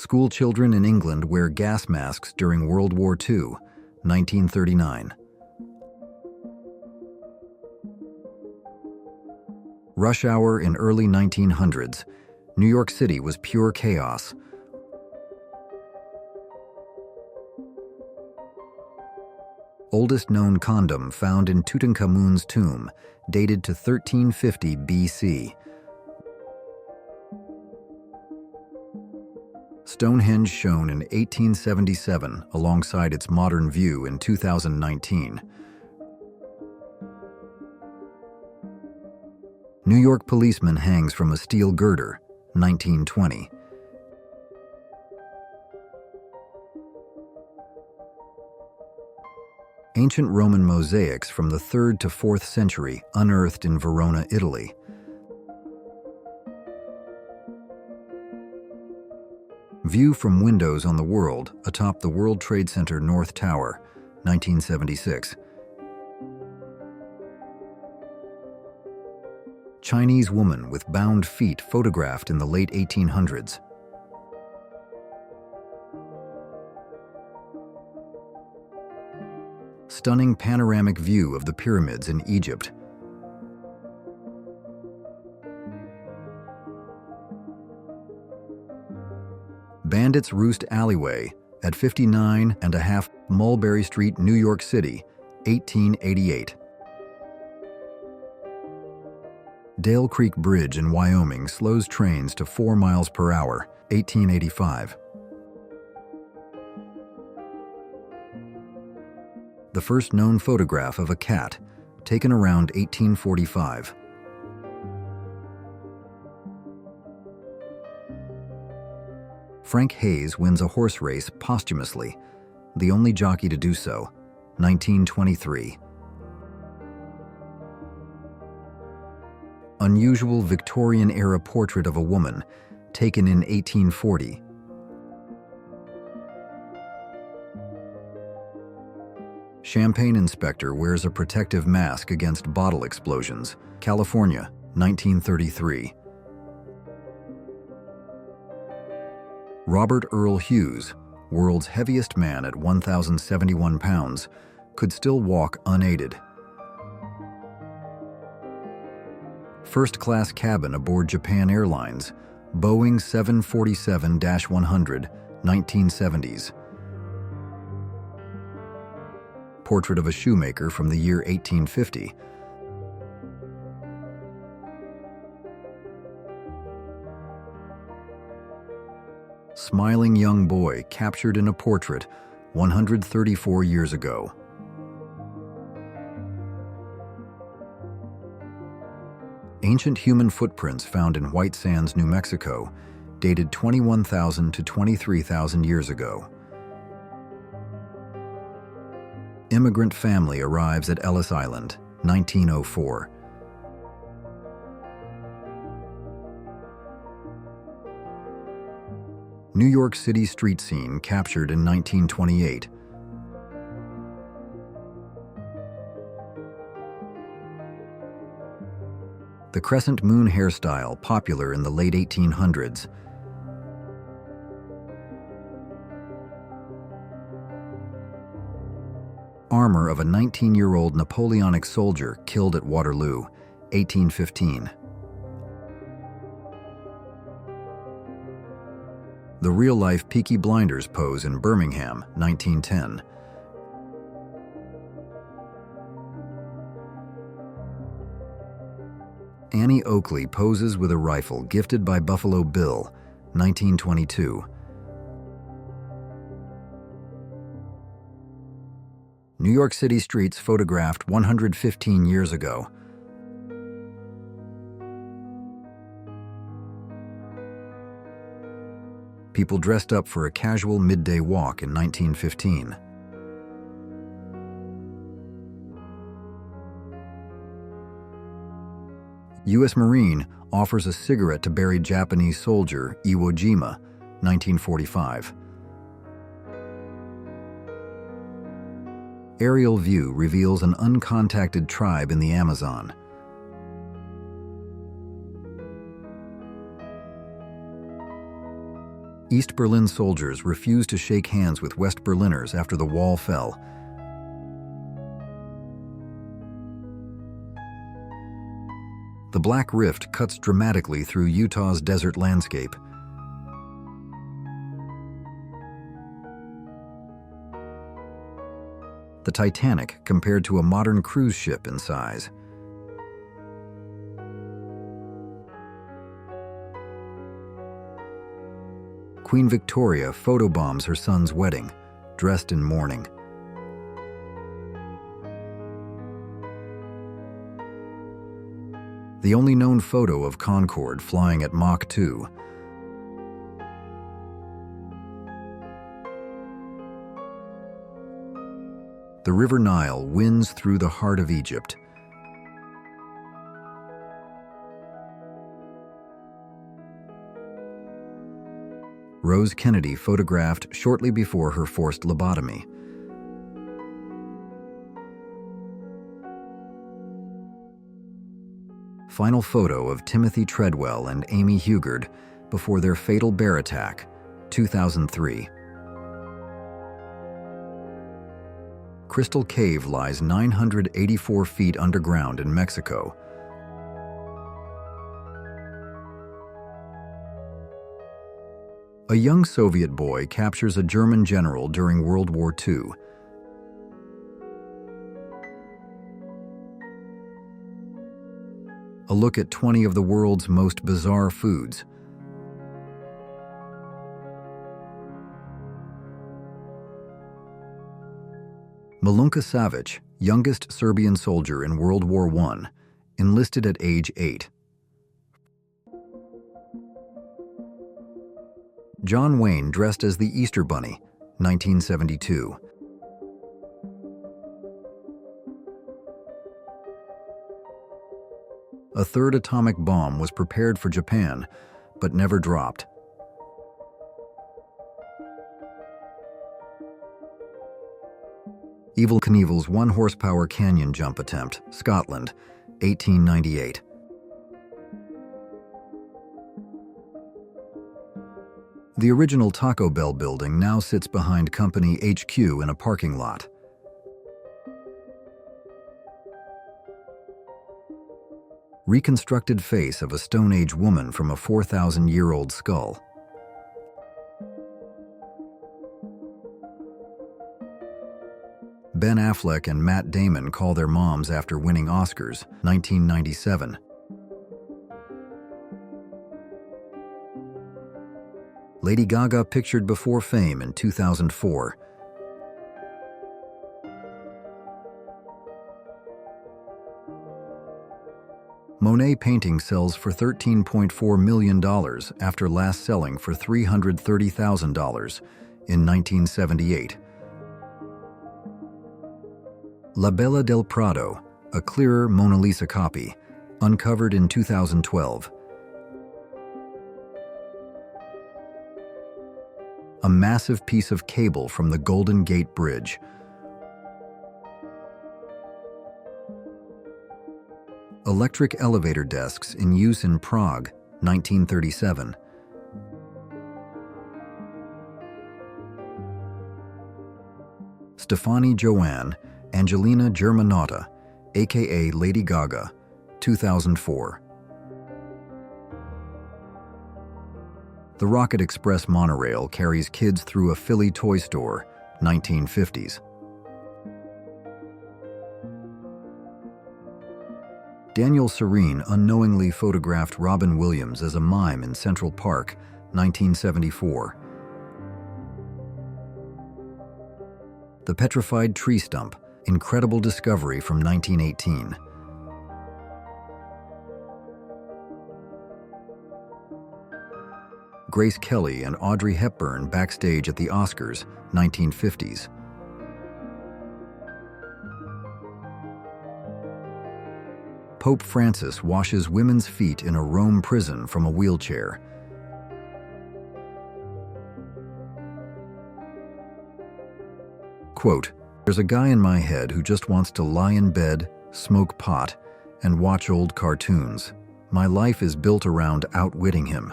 School children in England wear gas masks during World War II, 1939. Rush hour in early 1900s. New York City was pure chaos. Oldest known condom found in Tutankhamun's tomb, dated to 1350 BC. Stonehenge shown in 1877 alongside its modern view in 2019. New York policeman hangs from a steel girder, 1920. Ancient Roman mosaics from the 3rd to 4th century unearthed in Verona, Italy. View from windows on the world atop the World Trade Center North Tower, 1976. Chinese woman with bound feet photographed in the late 1800s. Stunning panoramic view of the pyramids in Egypt. Bandits Roost Alleyway at 59.5 Mulberry Street, New York City, 1888. Dale Creek Bridge in Wyoming slows trains to 4 miles per hour, 1885. The first known photograph of a cat, taken around 1845. Frank Hayes wins a horse race posthumously, the only jockey to do so, 1923. Unusual Victorian-era portrait of a woman, taken in 1840. Champagne inspector wears a protective mask against bottle explosions, California, 1933. Robert Earl Hughes, world's heaviest man at 1,071 pounds, could still walk unaided. First-class cabin aboard Japan Airlines, Boeing 747-100, 1970s. Portrait of a shoemaker from the year 1850. Smiling young boy captured in a portrait 134 years ago. Ancient human footprints found in White Sands, New Mexico, dated 21,000 to 23,000 years ago. Immigrant family arrives at Ellis Island, 1904. New York City street scene captured in 1928. The crescent moon hairstyle popular in the late 1800s. Armor of a 19-year-old Napoleonic soldier killed at Waterloo, 1815. The real-life Peaky Blinders pose in Birmingham, 1910. Annie Oakley poses with a rifle gifted by Buffalo Bill, 1922. New York City streets photographed 115 years ago. People dressed up for a casual midday walk in 1915. U.S. Marine offers a cigarette to buried Japanese soldier Iwo Jima, 1945. Aerial view reveals an uncontacted tribe in the Amazon. East Berlin soldiers refused to shake hands with West Berliners after the wall fell. The Black Rift cuts dramatically through Utah's desert landscape. The Titanic compared to a modern cruise ship in size. Queen Victoria photobombs her son's wedding, dressed in mourning. The only known photo of Concorde flying at Mach 2. The River Nile winds through the heart of Egypt. Rose Kennedy photographed shortly before her forced lobotomy. Final photo of Timothy Treadwell and Amy Hugard before their fatal bear attack, 2003. Crystal Cave lies 984 feet underground in Mexico. A young Soviet boy captures a German general during World War II. A look at 20 of the world's most bizarre foods. Milunka Savic, youngest Serbian soldier in World War I, enlisted at age 8. John Wayne dressed as the Easter Bunny, 1972. A third atomic bomb was prepared for Japan, but never dropped. Evel Knievel's one-horsepower canyon jump attempt, Scotland, 1898. The original Taco Bell building now sits behind Company HQ in a parking lot. Reconstructed face of a Stone Age woman from a 4,000-year-old skull. Ben Affleck and Matt Damon call their moms after winning Oscars, 1997. Lady Gaga pictured before fame in 2004. Monet painting sells for $13.4 million after last selling for $330,000 in 1978. La Bella del Prado, a clearer Mona Lisa copy, uncovered in 2012. A massive piece of cable from the Golden Gate Bridge. Electric elevator desks in use in Prague, 1937. Stefani Joanne, Angelina Germanotta, aka Lady Gaga, 2004. The Rocket Express monorail carries kids through a Philly toy store, 1950s. Daniel Serene unknowingly photographed Robin Williams as a mime in Central Park, 1974. The petrified tree stump, incredible discovery from 1918. Grace Kelly and Audrey Hepburn backstage at the Oscars, 1950s. Pope Francis washes women's feet in a Rome prison from a wheelchair. Quote, "There's a guy in my head who just wants to lie in bed, smoke pot, and watch old cartoons. My life is built around outwitting him."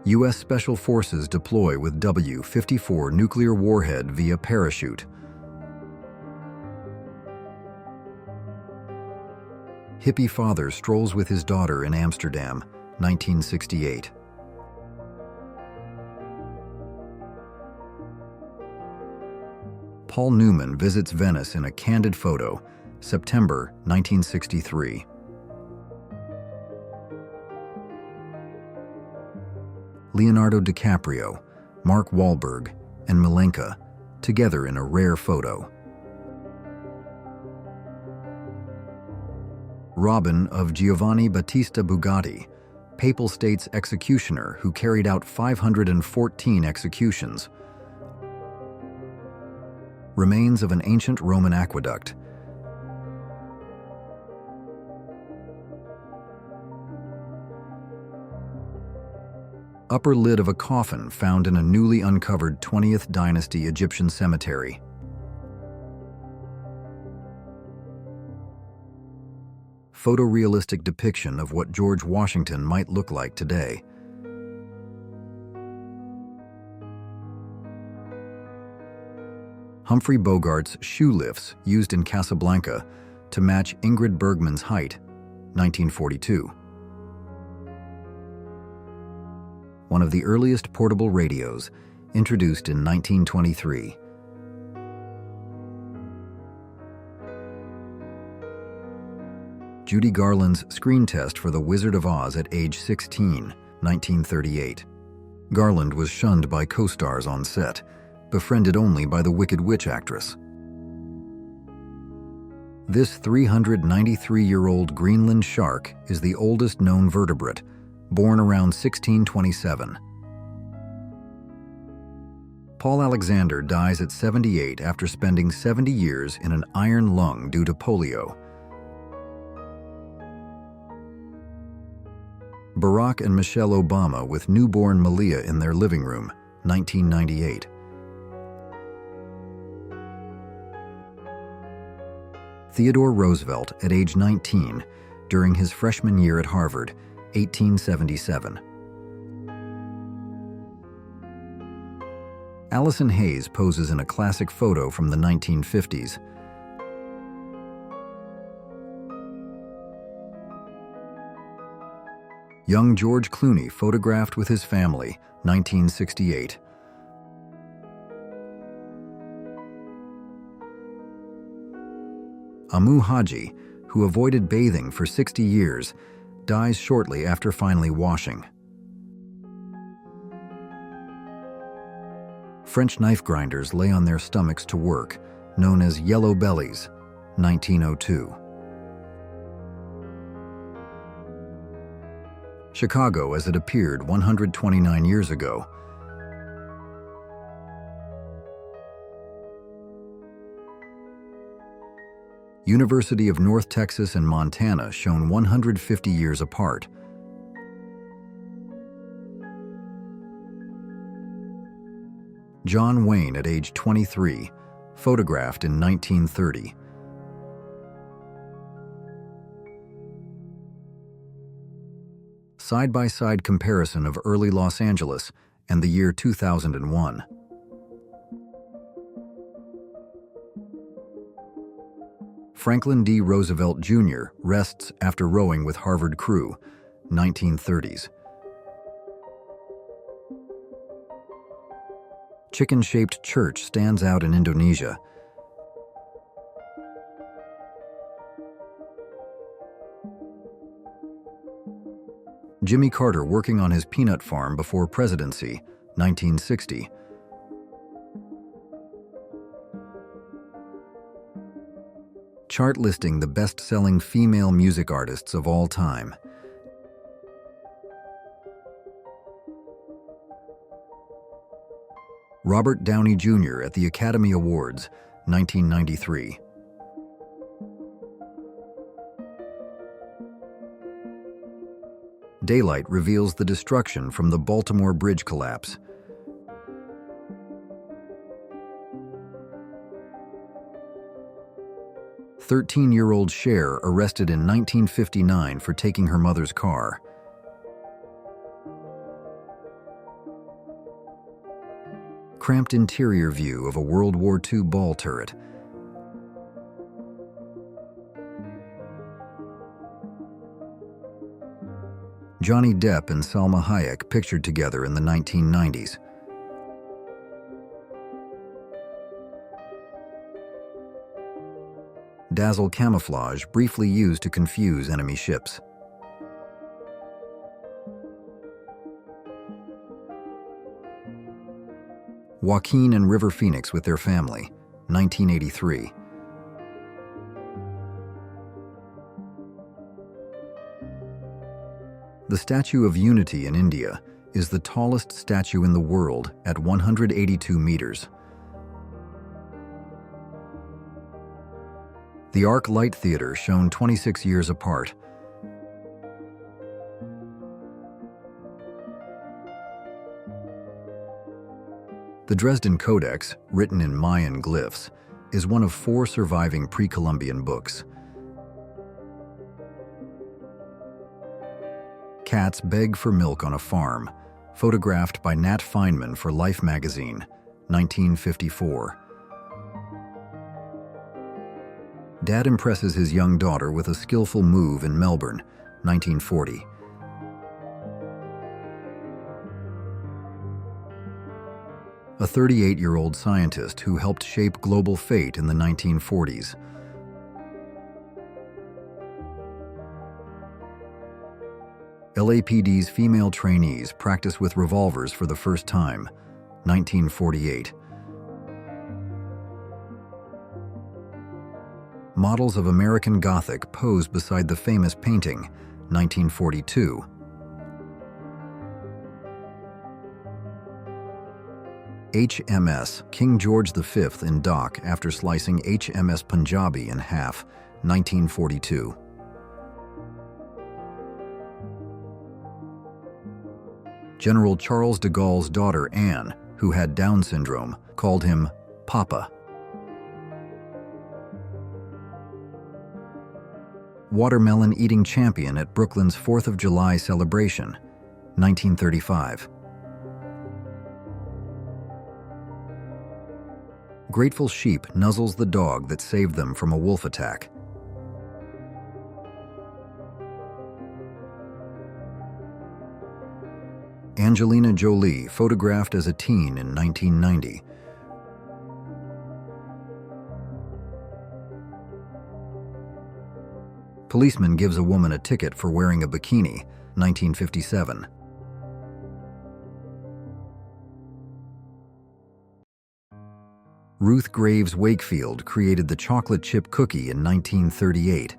U.S. Special Forces deploy with W-54 nuclear warhead via parachute. Hippie father strolls with his daughter in Amsterdam, 1968. Paul Newman visits Venice in a candid photo, September 1963. Leonardo DiCaprio, Mark Wahlberg, and Milenka, together in a rare photo. Robin of Giovanni Battista Bugatti, Papal States executioner who carried out 514 executions. Remains of an ancient Roman aqueduct. Upper lid of a coffin found in a newly uncovered 20th dynasty Egyptian cemetery. Photorealistic depiction of what George Washington might look like today. Humphrey Bogart's shoe lifts used in Casablanca to match Ingrid Bergman's height, 1942. One of the earliest portable radios, introduced in 1923. Judy Garland's screen test for The Wizard of Oz at age 16, 1938. Garland was shunned by co-stars on set, befriended only by the Wicked Witch actress. This 393-year-old Greenland shark is the oldest known vertebrate, born around 1627. Paul Alexander dies at 78 after spending 70 years in an iron lung due to polio. Barack and Michelle Obama with newborn Malia in their living room, 1998. Theodore Roosevelt at age 19 during his freshman year at Harvard, 1877. Allison Hayes poses in a classic photo from the 1950s. Young George Clooney photographed with his family, 1968. Amu Haji, who avoided bathing for 60 years, dies shortly after finally washing. French knife grinders lay on their stomachs to work, known as yellow bellies, 1902. Chicago as it appeared 129 years ago. University of North Texas and Montana shown 150 years apart. John Wayne at age 23, photographed in 1930. Side-by-side comparison of early Los Angeles and the year 2001. Franklin D. Roosevelt Jr. rests after rowing with Harvard crew, 1930s. Chicken-shaped church stands out in Indonesia. Jimmy Carter working on his peanut farm before presidency, 1960. Chart listing the best-selling female music artists of all time. Robert Downey Jr. at the Academy Awards, 1993. Daylight reveals the destruction from the Baltimore Bridge collapse. "13-year-old Cher arrested in 1959 for taking her mother's car." Cramped interior view of a World War II ball turret. Johnny Depp and Salma Hayek pictured together in the 1990s. Dazzle camouflage briefly used to confuse enemy ships. Joaquin and River Phoenix with their family, 1983. The Statue of Unity in India is the tallest statue in the world at 182 meters. The Arc Light Theater shown 26 years apart. The Dresden Codex, written in Mayan glyphs, is one of 4 surviving pre-Columbian books. Cats beg for milk on a farm, photographed by Nat Feynman for Life magazine, 1954. Dad impresses his young daughter with a skillful move in Melbourne, 1940. A 38-year-old scientist who helped shape global fate in the 1940s. LAPD's female trainees practice with revolvers for the first time, 1948. Models of American Gothic pose beside the famous painting, 1942. HMS King George V in dock after slicing HMS Punjabi in half, 1942. General Charles de Gaulle's daughter Anne, who had Down syndrome, called him Papa. Watermelon eating champion at Brooklyn's 4th of July celebration, 1935. Grateful sheep nuzzles the dog that saved them from a wolf attack. Angelina Jolie photographed as a teen in 1990. Policeman gives a woman a ticket for wearing a bikini, 1957. Ruth Graves Wakefield created the chocolate chip cookie in 1938.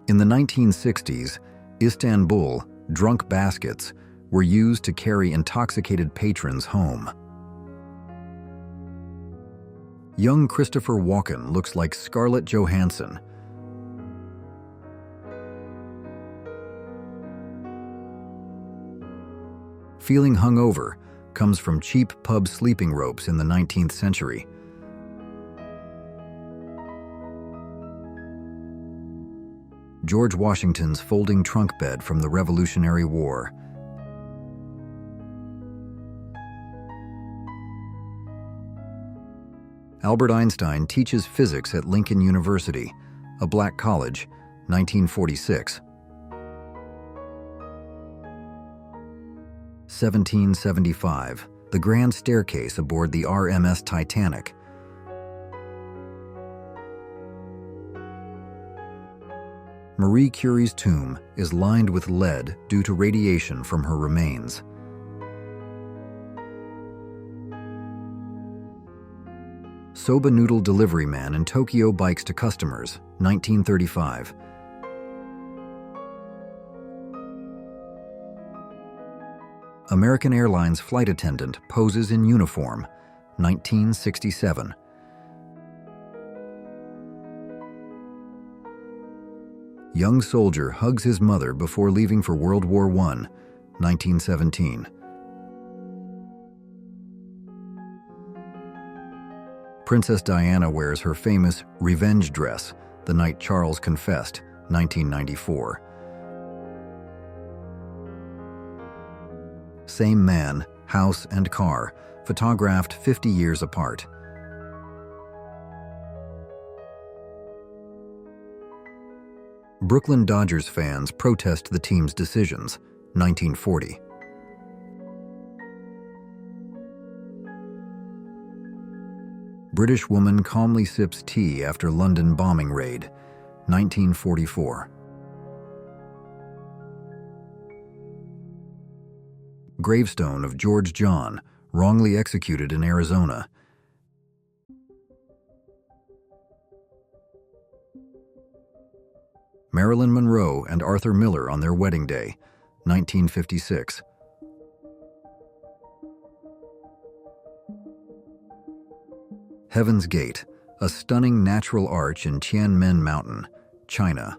In the 1960s, Istanbul drunk baskets were used to carry intoxicated patrons home. Young Christopher Walken looks like Scarlett Johansson. Feeling hungover comes from cheap pub sleeping ropes in the 19th century. George Washington's folding trunk bed from the Revolutionary War. Albert Einstein teaches physics at Lincoln University, a black college, 1946. 1775, the grand staircase aboard the RMS Titanic. Marie Curie's tomb is lined with lead due to radiation from her remains. Soba noodle delivery man in Tokyo bikes to customers, 1935. American Airlines flight attendant poses in uniform, 1967. Young soldier hugs his mother before leaving for World War I, 1917. Princess Diana wears her famous revenge dress the night Charles confessed, 1994. same man, house, and car, photographed 50 years apart. Brooklyn Dodgers fans protest the team's decisions, 1940. British woman calmly sips tea after London bombing raid, 1944. Gravestone of George John, wrongly executed in Arizona. Marilyn Monroe and Arthur Miller on their wedding day, 1956. Heaven's Gate, a stunning natural arch in Tianmen Mountain, China.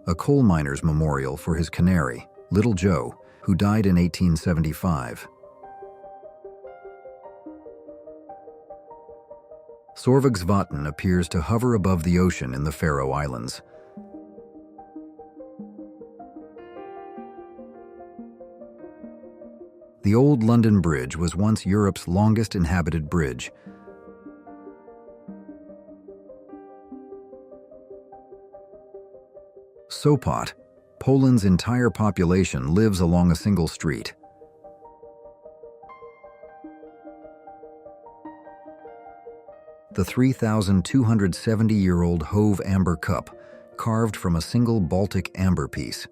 A coal miner's memorial for his canary, Little Joe, who died in 1875. Sorvagsvatn appears to hover above the ocean in the Faroe Islands. The Old London Bridge was once Europe's longest inhabited bridge. Sopot, Poland's entire population lives along a single street. The 3,270-year-old Hove amber cup, carved from a single Baltic amber piece.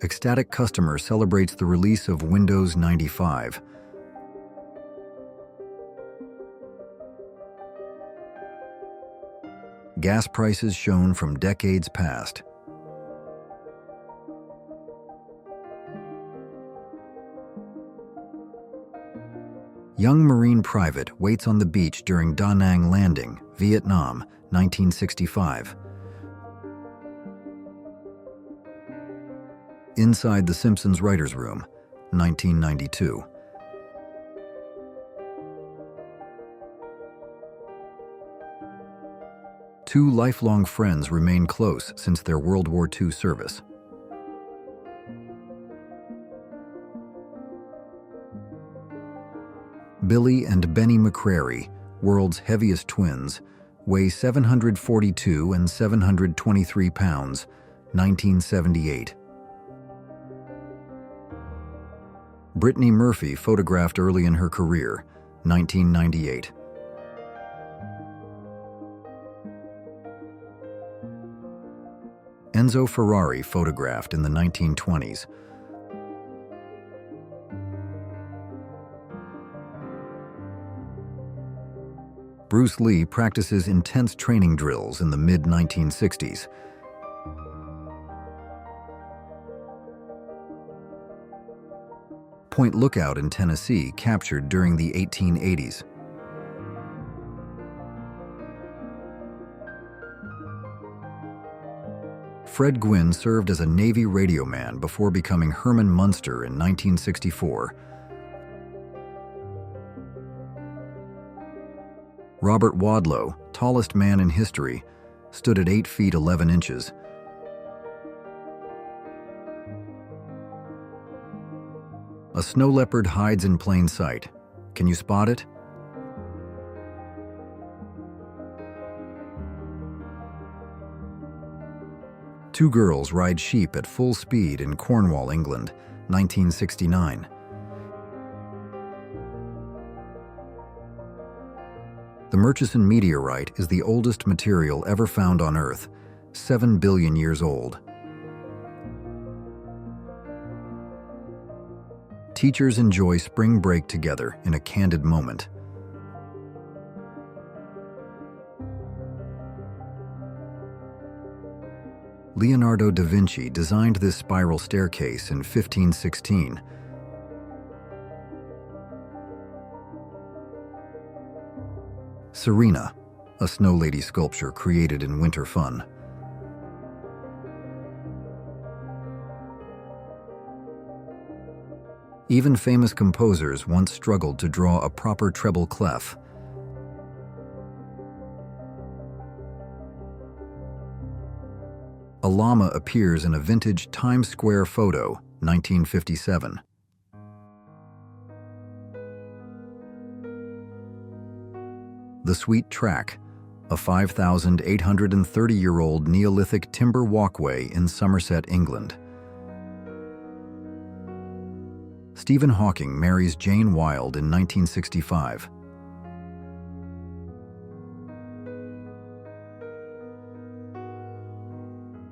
Ecstatic customer celebrates the release of Windows 95. Gas prices shown from decades past. Young Marine private waits on the beach during Da Nang landing, Vietnam, 1965. Inside the Simpsons writers' room, 1992. Two lifelong friends remain close since their World War II service. Billy and Benny McCrary, world's heaviest twins, weigh 742 and 723 pounds, 1978. Brittany Murphy photographed early in her career, 1998. Enzo Ferrari photographed in the 1920s. Bruce Lee practices intense training drills in the mid-1960s. Point Lookout in Tennessee captured during the 1880s. Fred Gwynne served as a Navy radioman before becoming Herman Munster in 1964. Robert Wadlow, tallest man in history, stood at 8 feet 11 inches. A snow leopard hides in plain sight. Can you spot it? Two girls ride sheep at full speed in Cornwall, England, 1969. The Murchison meteorite is the oldest material ever found on Earth, 7 billion years old. Teachers enjoy spring break together in a candid moment. Leonardo da Vinci designed this spiral staircase in 1516. Serena, a snow lady sculpture created in winter fun. Even famous composers once struggled to draw a proper treble clef. A llama appears in a vintage Times Square photo, 1957. The Sweet Track, a 5,830-year-old Neolithic timber walkway in Somerset, England. Stephen Hawking marries Jane Wilde in 1965.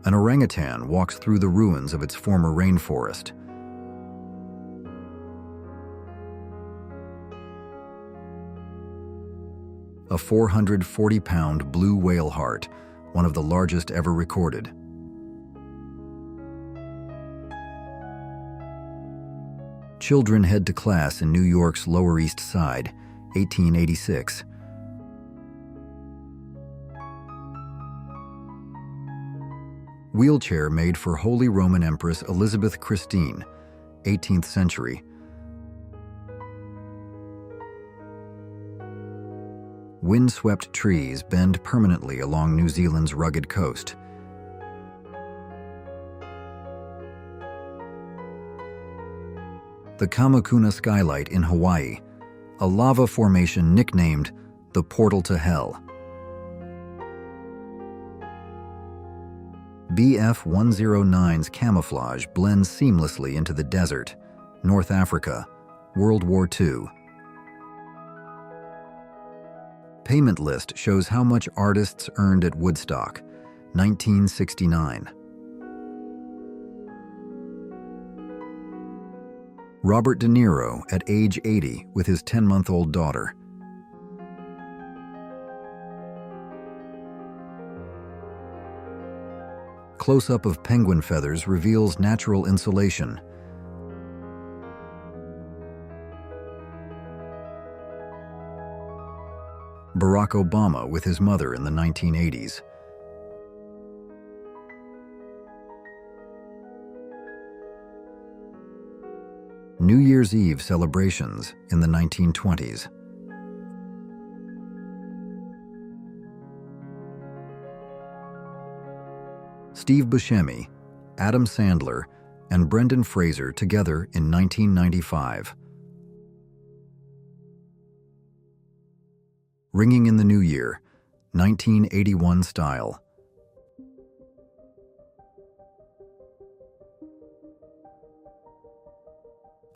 An orangutan walks through the ruins of its former rainforest. A 440-pound blue whale heart, one of the largest ever recorded. Children head to class in New York's Lower East Side, 1886. Wheelchair made for Holy Roman Empress Elizabeth Christine, 18th century. Wind-swept trees bend permanently along New Zealand's rugged coast. The Kamakuna skylight in Hawaii, a lava formation nicknamed the Portal to Hell. BF-109's camouflage blends seamlessly into the desert, North Africa, World War II. Payment list shows how much artists earned at Woodstock, 1969. Robert De Niro at age 80 with his 10-month-old daughter. Close-up of penguin feathers reveals natural insulation. Barack Obama with his mother in the 1980s. New Year's Eve celebrations in the 1920s. Steve Buscemi, Adam Sandler, and Brendan Fraser together in 1995. Ringing in the New Year, 1981 style.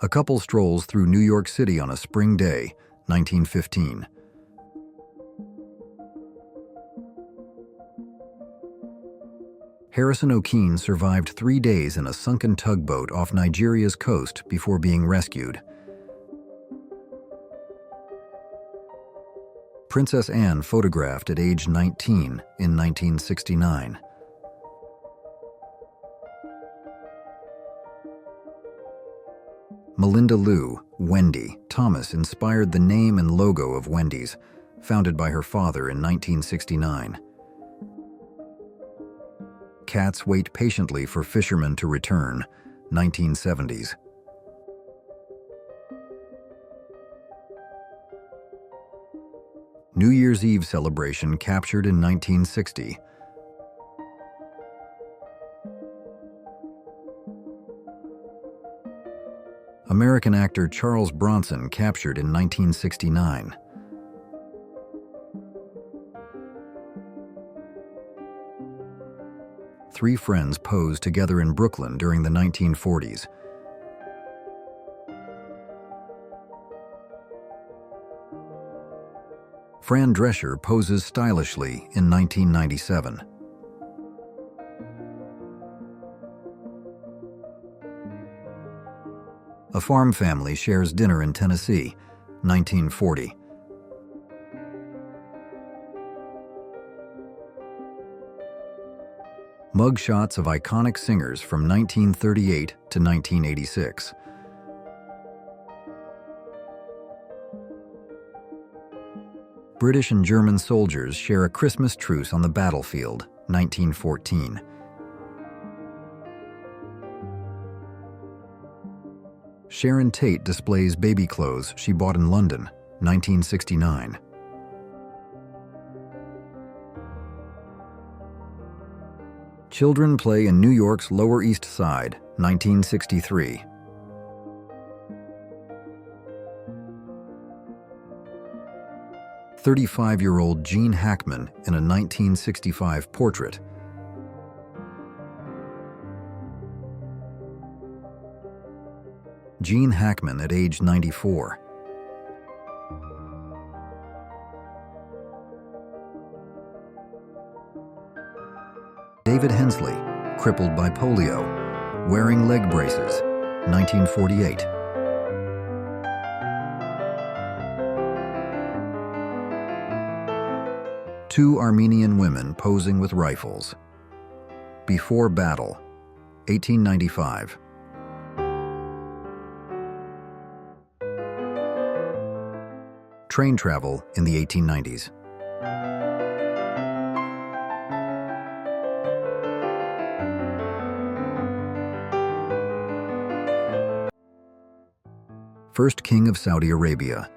A couple strolls through New York City on a spring day, 1915. Harrison O'Keefe survived 3 days in a sunken tugboat off Nigeria's coast before being rescued. Princess Anne photographed at age 19 in 1969. Melinda Liu, Wendy, Thomas inspired the name and logo of Wendy's, founded by her father in 1969. Cats wait patiently for fishermen to return, 1970s. New Year's Eve celebration captured in 1960. American actor Charles Bronson captured in 1969. Three friends posed together in Brooklyn during the 1940s. Fran Drescher poses stylishly in 1997. A farm family shares dinner in Tennessee, 1940. Mugshots of iconic singers from 1938 to 1986. British and German soldiers share a Christmas truce on the battlefield, 1914. Sharon Tate displays baby clothes she bought in London, 1969. Children play in New York's Lower East Side, 1963. "35-year-old Gene Hackman in a 1965 portrait." Gene Hackman at age 94. David Hensley, crippled by polio, wearing leg braces, 1948. Two Armenian women posing with rifles. Before battle, 1895. Train travel in the 1890s. First King of Saudi Arabia,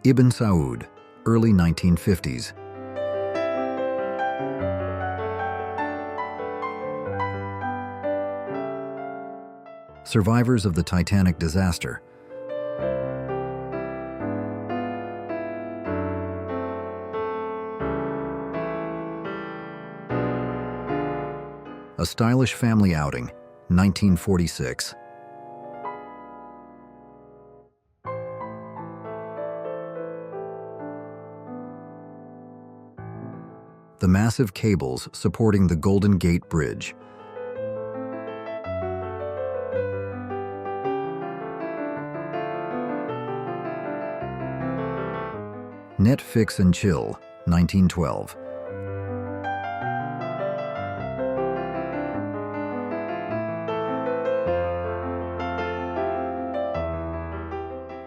Ibn Saud, early 1950s. Survivors of the Titanic disaster. A stylish family outing, 1946. The massive cables supporting the Golden Gate Bridge. Net Fix and Chill, 1912.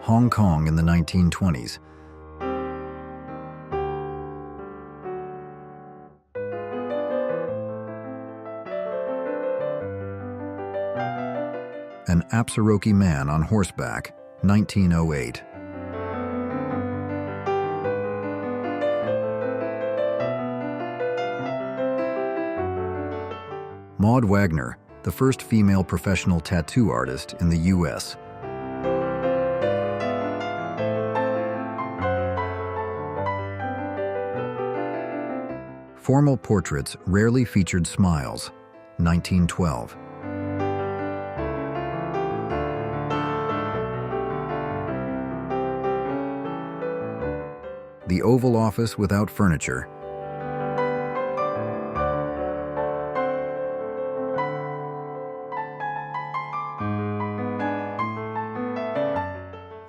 Hong Kong in the 1920s. An Apsaroki man on horseback, 1908. Maud Wagner, the first female professional tattoo artist in the U.S. Formal portraits rarely featured smiles, 1912. The Oval Office without furniture.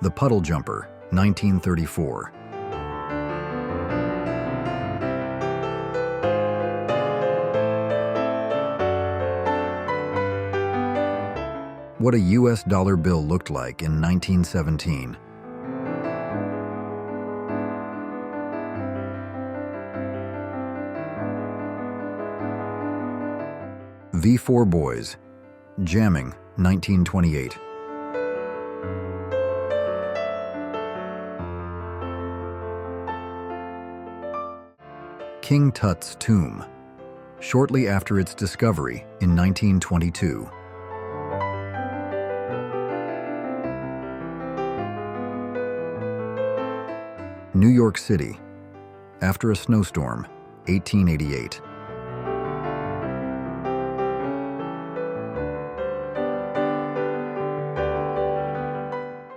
The Puddle Jumper, 1934. What a U.S. dollar bill looked like in 1917. V4 Boys, Jamming, 1928. King Tut's tomb, shortly after its discovery in 1922. New York City, after a snowstorm, 1888.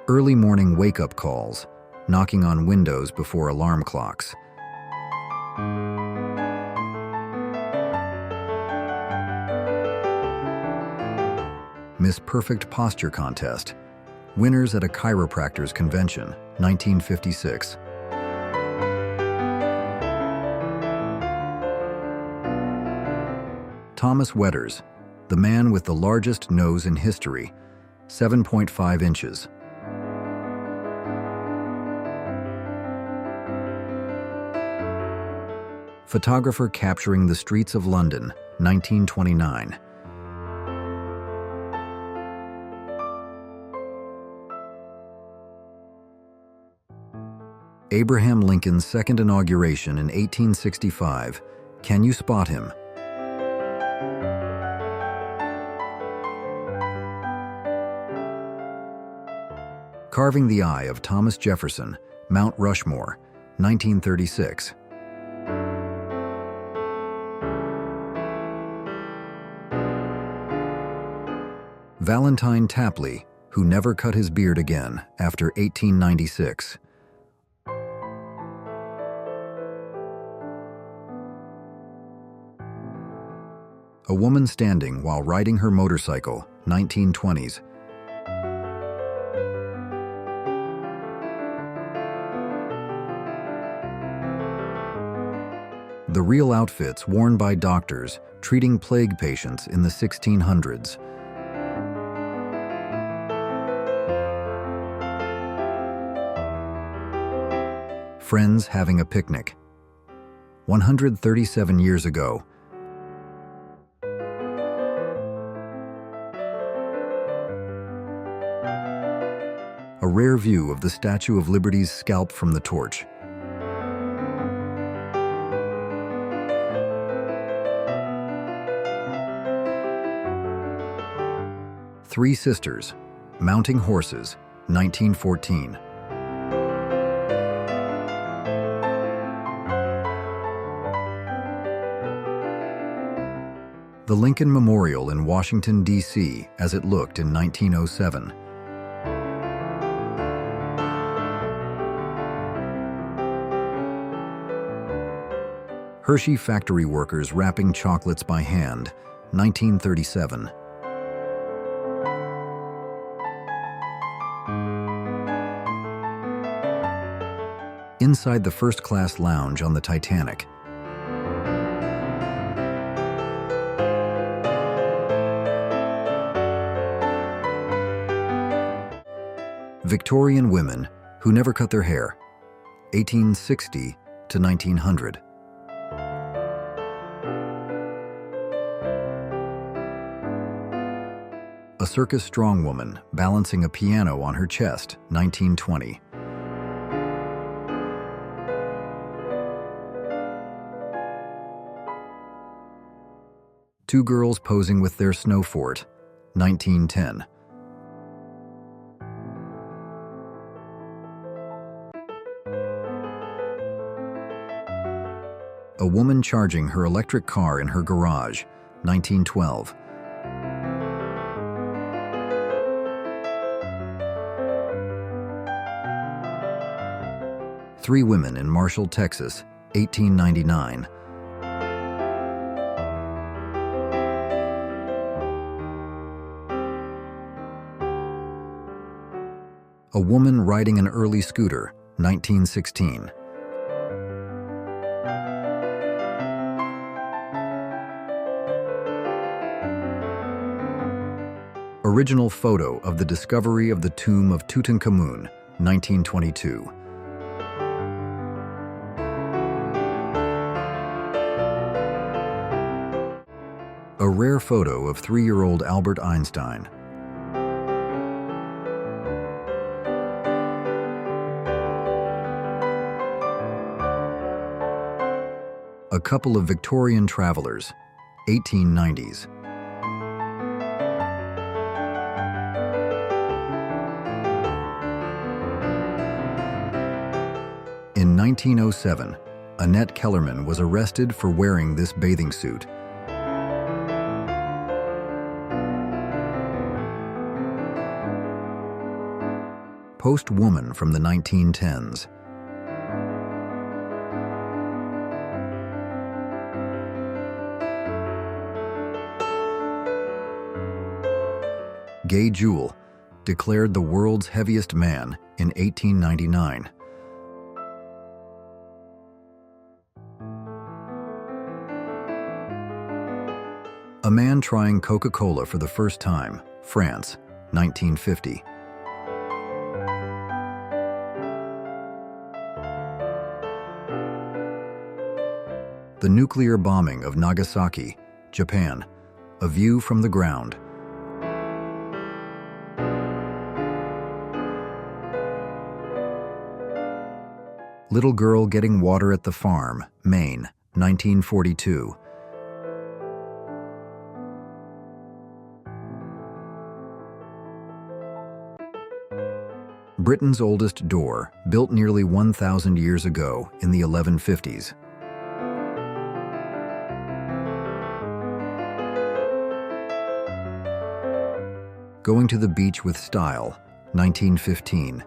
Early morning wake-up calls, knocking on windows before alarm clocks. Miss Perfect Posture Contest, winners at a chiropractor's convention, 1956. Thomas Wetters, the man with the largest nose in history, 7.5 inches. Photographer capturing the streets of London, 1929. Abraham Lincoln's second inauguration in 1865. Can you spot him? Carving the Eye of Thomas Jefferson, Mount Rushmore, 1936. Valentine Tapley, who never cut his beard again after 1896. A woman standing while riding her motorcycle, 1920s. The real outfits worn by doctors treating plague patients in the 1600s. Friends having a picnic. 137 years ago. A rare view of the Statue of Liberty's scalp from the torch. Three sisters, mounting horses, 1914. The Lincoln Memorial in Washington, D.C., as it looked in 1907. Hershey factory workers wrapping chocolates by hand, 1937. Inside the first-class lounge on the Titanic. Victorian women who never cut their hair, 1860 to 1900. A circus strongwoman balancing a piano on her chest, 1920. Two girls posing with their snow fort, 1910. A woman charging her electric car in her garage, 1912. Three women in Marshall, Texas, 1899. A woman riding an early scooter, 1916. Original photo of the discovery of the tomb of Tutankhamun, 1922. A rare photo of 3-year-old Albert Einstein. A couple of Victorian travelers, 1890s. In 1907, Annette Kellerman was arrested for wearing this bathing suit. Post woman from the 1910s. Gay Jewel, declared the world's heaviest man in 1899. A man trying Coca-Cola for the first time, France, 1950. The nuclear bombing of Nagasaki, Japan, a view from the ground. Little girl getting water at the farm, Maine, 1942. Britain's oldest door, built nearly 1,000 years ago in the 1150s. Going to the beach with style, 1915.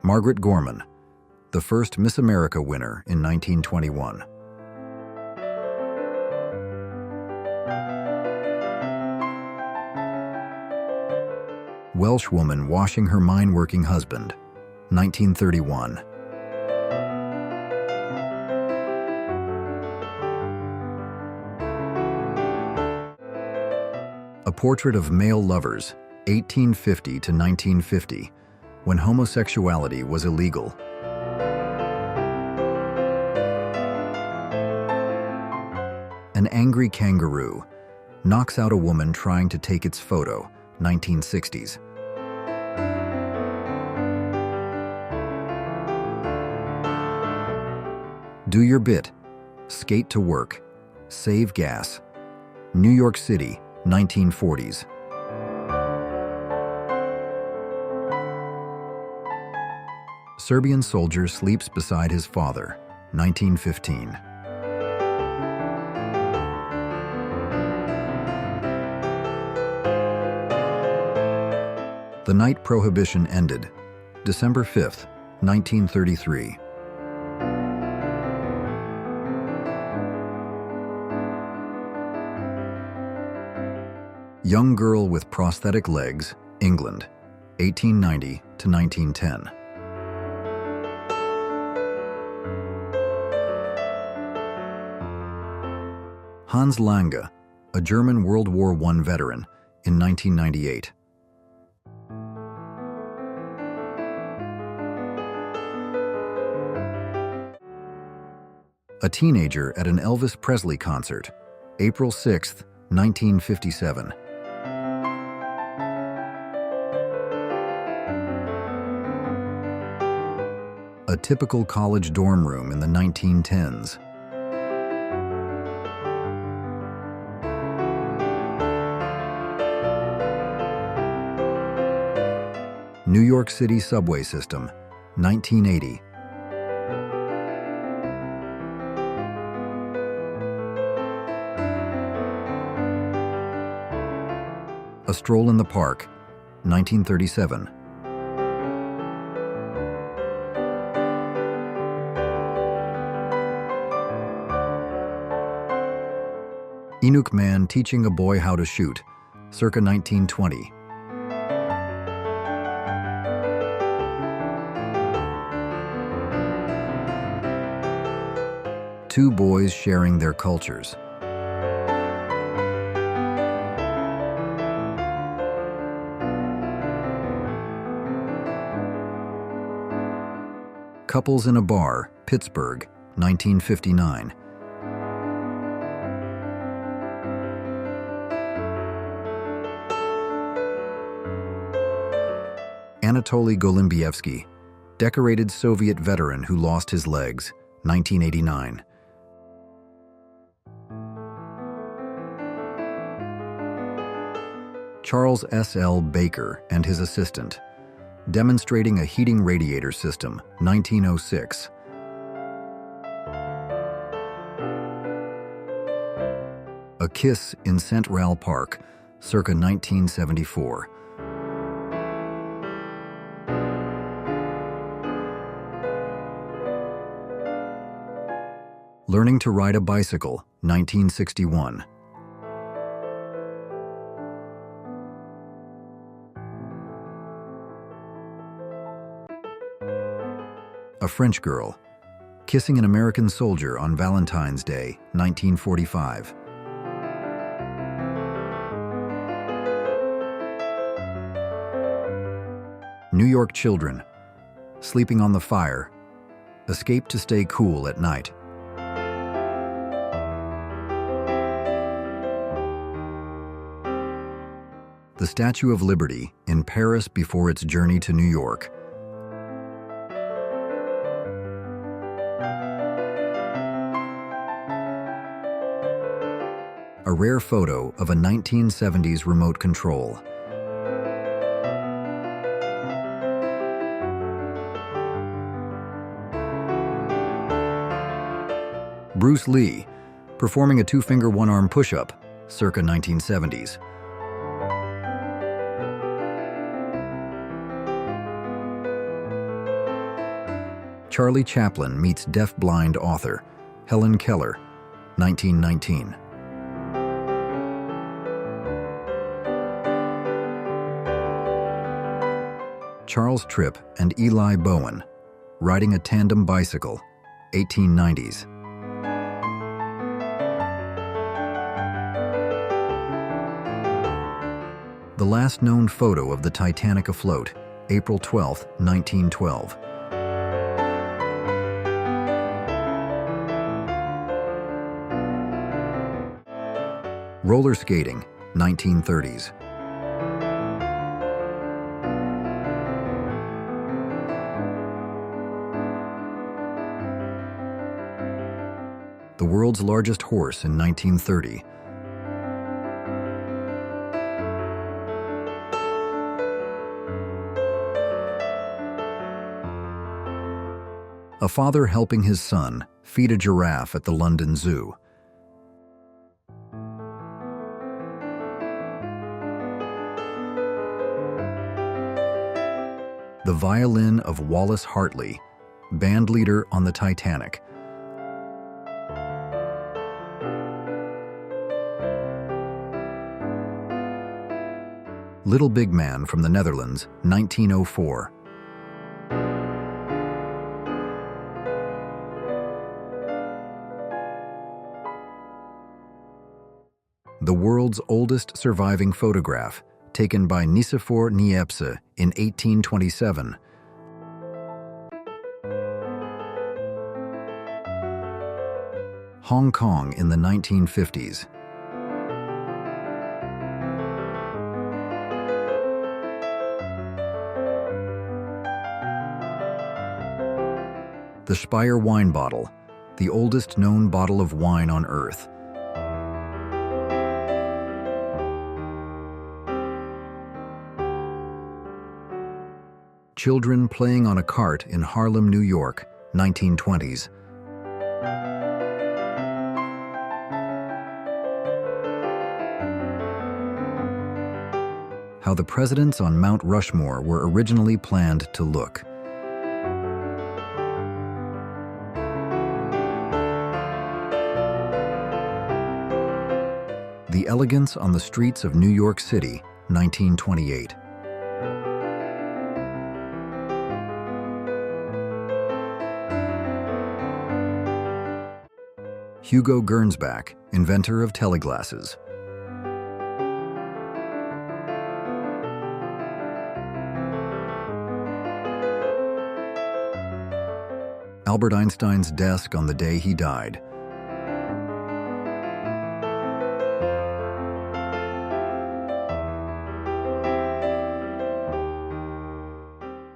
Margaret Gorman, the first Miss America winner in 1921. Welsh woman washing her mine-working husband, 1931. A portrait of male lovers, 1850 to 1950, when homosexuality was illegal. An angry kangaroo knocks out a woman trying to take its photo, 1960s. Do your bit. Skate to work. Save gas. New York City, 1940s. Serbian soldier sleeps beside his father, 1915. The night prohibition ended, December 5th, 1933. Young girl with prosthetic legs, England, 1890 to 1910. Hans Lange, a German World War I veteran, in 1998. A teenager at an Elvis Presley concert, April 6, 1957. A typical college dorm room in the 1910s. New York City subway system, 1980. A stroll in the park, 1937. Inuk man teaching a boy how to shoot, circa 1920. Two boys sharing their cultures. Couples in a bar, Pittsburgh, 1959. Anatoly Golimbievsky, decorated Soviet veteran who lost his legs, 1989. Charles S. L. Baker and his assistant, demonstrating a heating radiator system, 1906. A kiss in Central Park, circa 1974. Learning to ride a bicycle, 1961. A French girl, kissing an American soldier on Valentine's Day, 1945. New York children, sleeping on the fire, escape to stay cool at night. The Statue of Liberty in Paris before its journey to New York. rare photo of a 1970s remote control. Bruce Lee, performing a two-finger one-arm push-up, circa 1970s. Charlie Chaplin meets deaf-blind author Helen Keller, 1919. Charles Tripp and Eli Bowen, riding a tandem bicycle, 1890s. The last known photo of the Titanic afloat, April 12, 1912. Roller skating, 1930s. The world's largest horse in 1930. A father helping his son feed a giraffe at the London Zoo. The violin of Wallace Hartley, band leader on the Titanic. Little Big Man from the Netherlands, 1904. The world's oldest surviving photograph, taken by Nicephore Niepce in 1827. Hong Kong in the 1950s. The Speyer wine bottle, the oldest known bottle of wine on Earth. Children playing on a cart in Harlem, New York, 1920s. How the presidents on Mount Rushmore were originally planned to look. The elegance on the streets of New York City, 1928. Hugo Gernsback, inventor of teleglasses. Albert Einstein's desk on the day he died.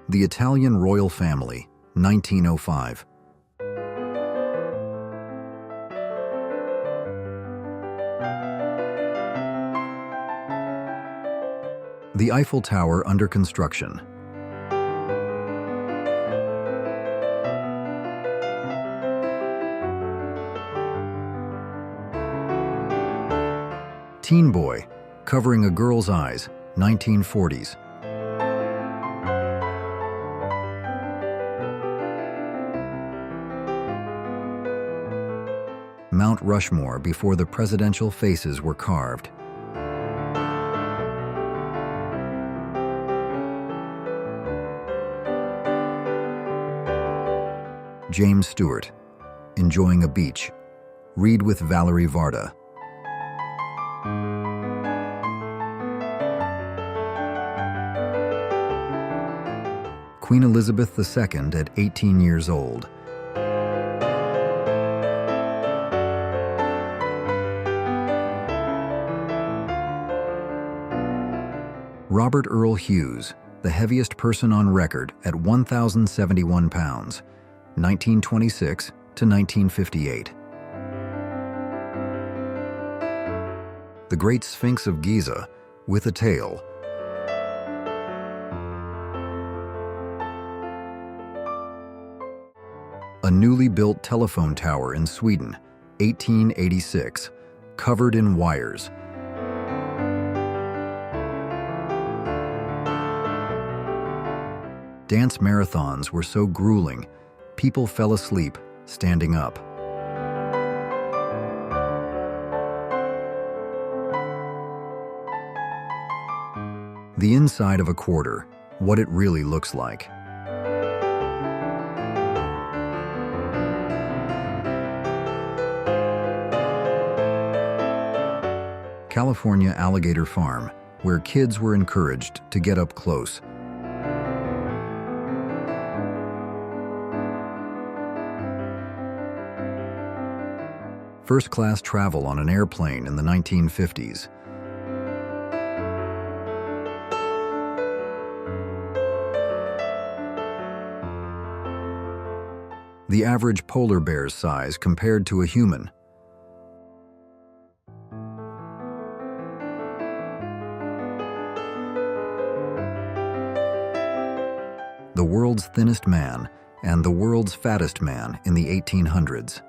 The Italian royal family, 1905. The Eiffel Tower under construction. Teen Boy, covering a girl's eyes, 1940s. Mount Rushmore before the presidential faces were carved. James Stewart, enjoying a beach. Read with Valerie Varda. Queen Elizabeth II at 18 years old. Robert Earl Hughes, the heaviest person on record at 1,071 pounds, 1926 to 1958. the Great Sphinx of Giza, with a tail. A newly built telephone tower in Sweden, 1886, covered in wires. Dance marathons were so grueling, people fell asleep standing up. The inside of a quarter, what it really looks like. California Alligator Farm, where kids were encouraged to get up close. First-class travel on an airplane in the 1950s. The average polar bear's size compared to a human. The world's thinnest man and the world's fattest man in the 1800s.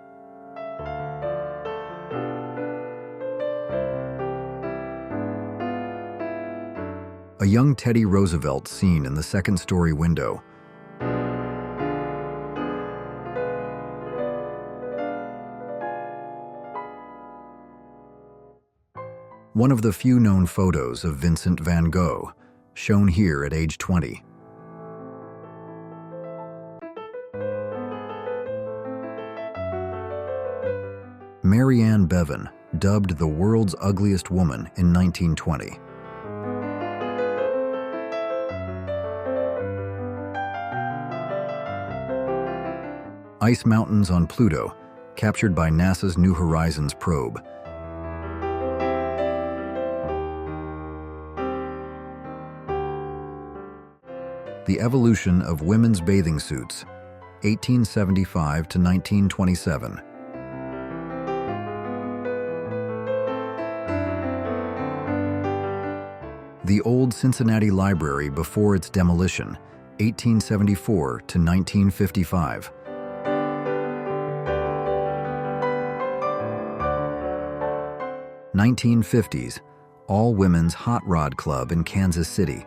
A young Teddy Roosevelt seen in the second-story window. One of the few known photos of Vincent van Gogh, shown here at age 20. Mary Ann Bevan, dubbed the world's ugliest woman in 1920. Ice mountains on Pluto, captured by NASA's New Horizons probe. The evolution of women's bathing suits, 1875 to 1927. The old Cincinnati Library before its demolition, 1874 to 1955. (1950s), all women's hot rod club in Kansas City.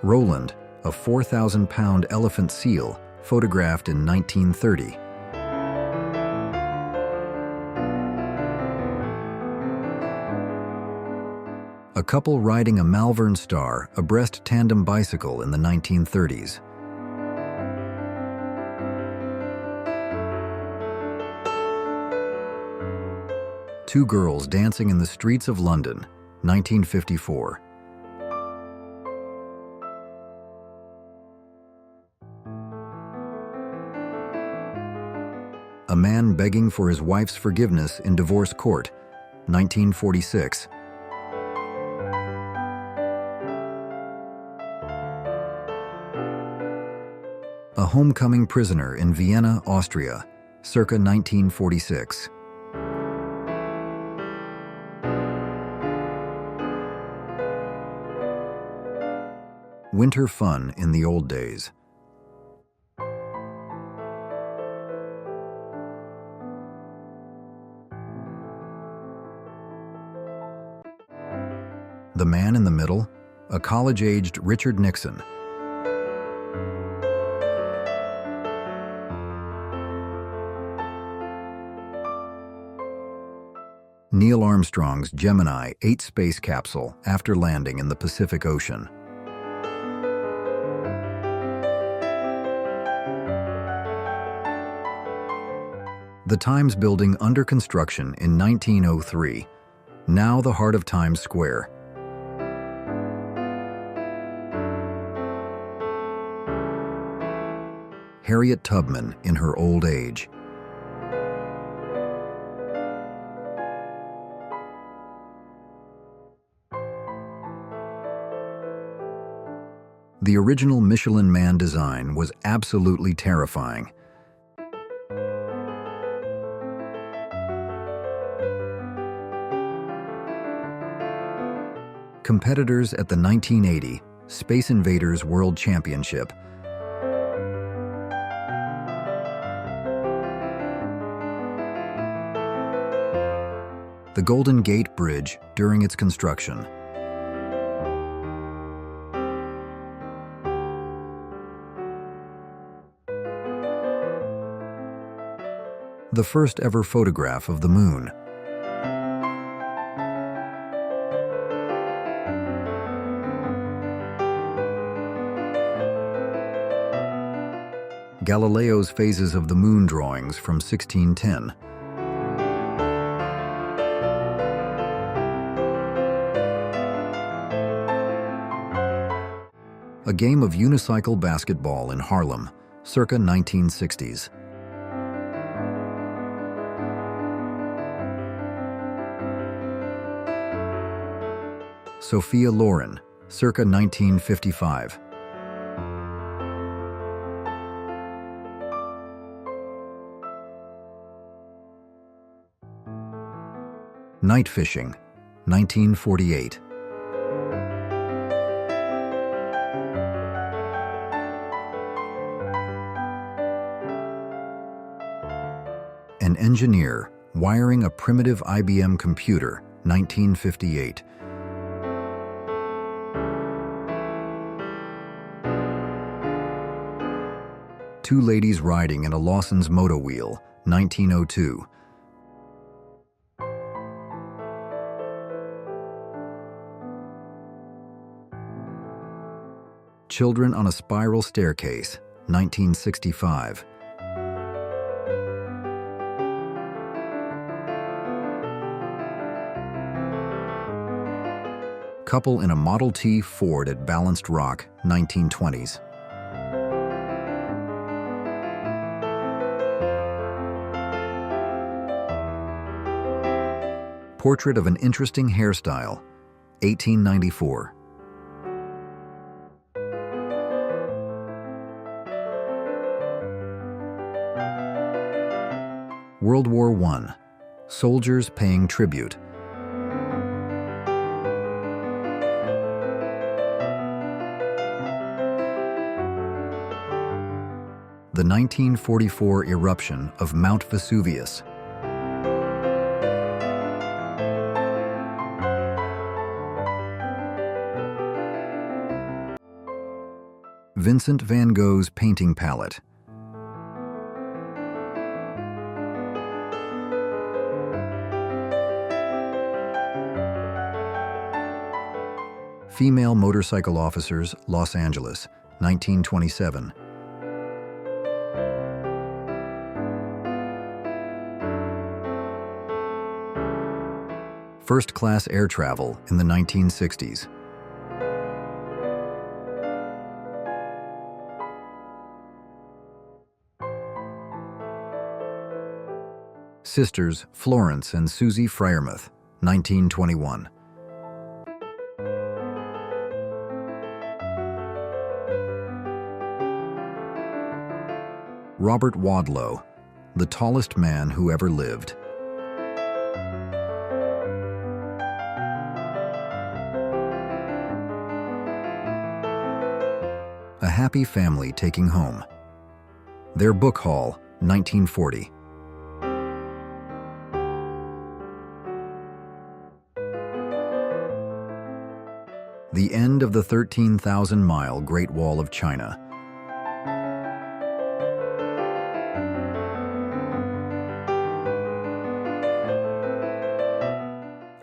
Roland, a 4,000-pound elephant seal, photographed in 1930. A couple riding a Malvern Star abreast tandem bicycle in the 1930s. Two girls dancing in the streets of London, 1954. A man begging for his wife's forgiveness in divorce court, 1946. A homecoming prisoner in Vienna, Austria, circa 1946. Winter fun in the old days. The man in the middle, a college-aged Richard Nixon. Neil Armstrong's Gemini 8 space capsule after landing in the Pacific Ocean. The Times building under construction in 1903, now the heart of Times Square. Harriet Tubman in her old age. The original Michelin Man design was absolutely terrifying. Competitors at the 1980 Space Invaders World Championship. The Golden Gate Bridge during its construction. The first ever photograph of the moon. Galileo's phases of the moon drawings from 1610. A game of unicycle basketball in Harlem, circa 1960s. Sophia Loren, circa 1955. Night fishing, 1948. An engineer wiring a primitive IBM computer, 1958. Two ladies riding in a Lawson's moto wheel, 1902. Children on a spiral staircase, 1965. Couple in a Model T Ford at Balanced Rock, 1920s. Portrait of an interesting hairstyle, 1894. World War I. Soldiers paying tribute. The 1944 eruption of Mount Vesuvius. Vincent van Gogh's painting palette. Female motorcycle officers, Los Angeles, 1927. First-class air travel in the 1960s. Sisters Florence and Susie Freyermuth, 1921. Robert Wadlow, the tallest man who ever lived. A happy family taking home. Their book haul, 1940. The end of the 13,000-mile Great Wall of China.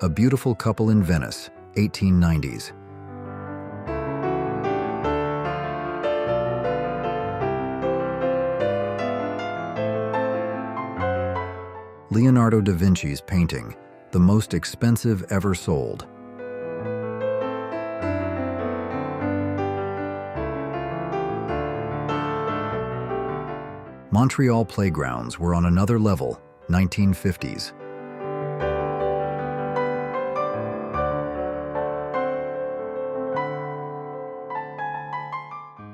A beautiful couple in Venice, 1890s. Leonardo da Vinci's painting, the most expensive ever sold. Montreal playgrounds were on another level, 1950s.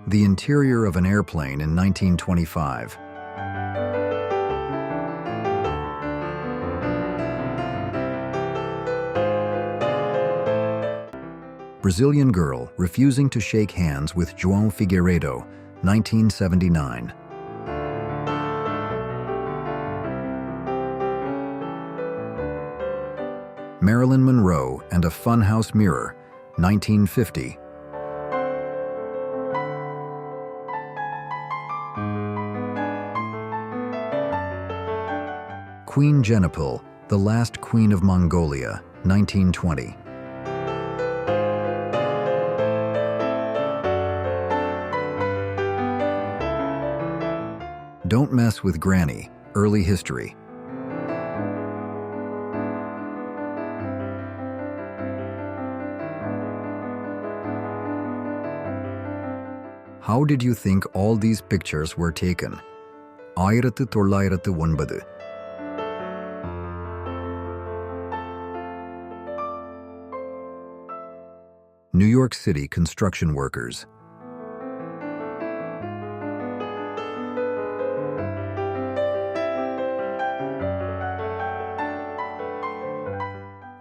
The interior of an airplane in 1925. Brazilian girl refusing to shake hands with João Figueiredo, 1979. Marilyn Monroe and a funhouse mirror, 1950. Queen Genepil, the last queen of Mongolia, 1920. Don't Mess with Granny, early history. How did you think all these pictures were taken? 1909. New York City construction workers.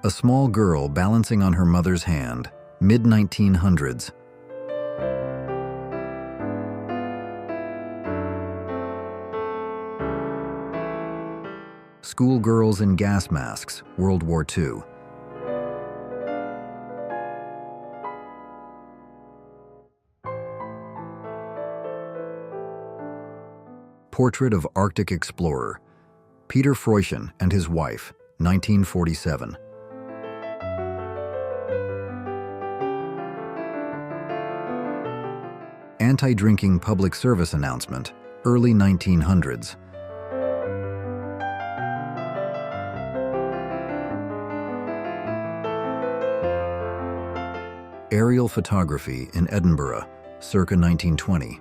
A small girl balancing on her mother's hand, mid-1900s. Schoolgirls in gas masks, World War II. Portrait of Arctic explorer, Peter Freuchen and his wife, 1947. Anti-drinking public service announcement, early 1900s. Aerial photography in Edinburgh, circa 1920.